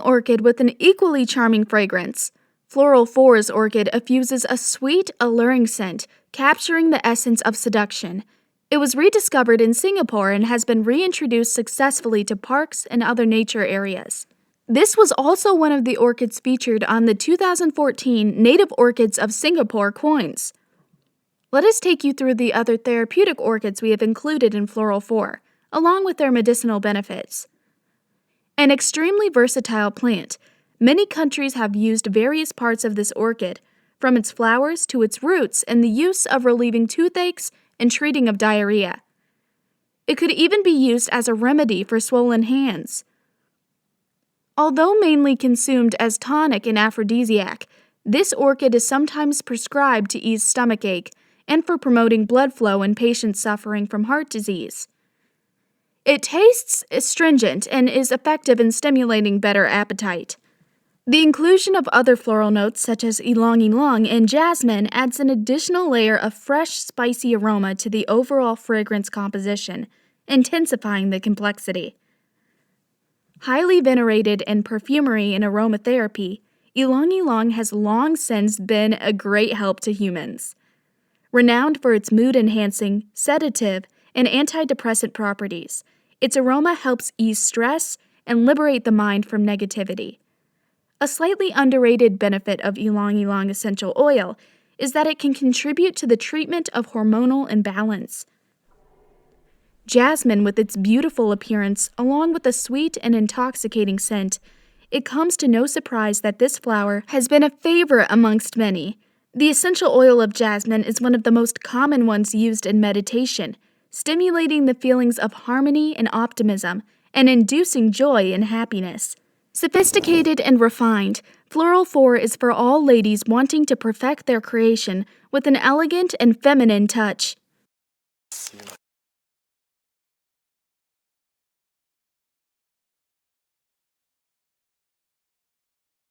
orchid with an equally charming fragrance. Floral 4's orchid effuses a sweet, alluring scent, capturing the essence of seduction. It was rediscovered in Singapore and has been reintroduced successfully to parks and other nature areas. This was also one of the orchids featured on the 2014 Native Orchids of Singapore coins. Let us take you through the other therapeutic orchids we have included in Floral 4, along with their medicinal benefits. An extremely versatile plant, many countries have used various parts of this orchid, from its flowers to its roots, in the use of relieving toothaches and treating of diarrhea. It could even be used as a remedy for swollen hands. Although mainly consumed as tonic and aphrodisiac, this orchid is sometimes prescribed to ease stomachache and for promoting blood flow in patients suffering from heart disease. It tastes astringent and is effective in stimulating better appetite. The inclusion of other floral notes such as ylang-ylang and jasmine adds an additional layer of fresh, spicy aroma to the overall fragrance composition, intensifying the complexity. Highly venerated in perfumery and aromatherapy, ylang-ylang has long since been a great help to humans. Renowned for its mood-enhancing, sedative, and antidepressant properties, its aroma helps ease stress and liberate the mind from negativity. A slightly underrated benefit of ylang-ylang essential oil is that it can contribute to the treatment of hormonal imbalance. Jasmine, with its beautiful appearance, along with a sweet and intoxicating scent, it comes to no surprise that this flower has been a favorite amongst many. The essential oil of jasmine is one of the most common ones used in meditation, stimulating the feelings of harmony and optimism, and inducing joy and happiness. Sophisticated and refined, Floral 4 is for all ladies wanting to perfect their creation with an elegant and feminine touch.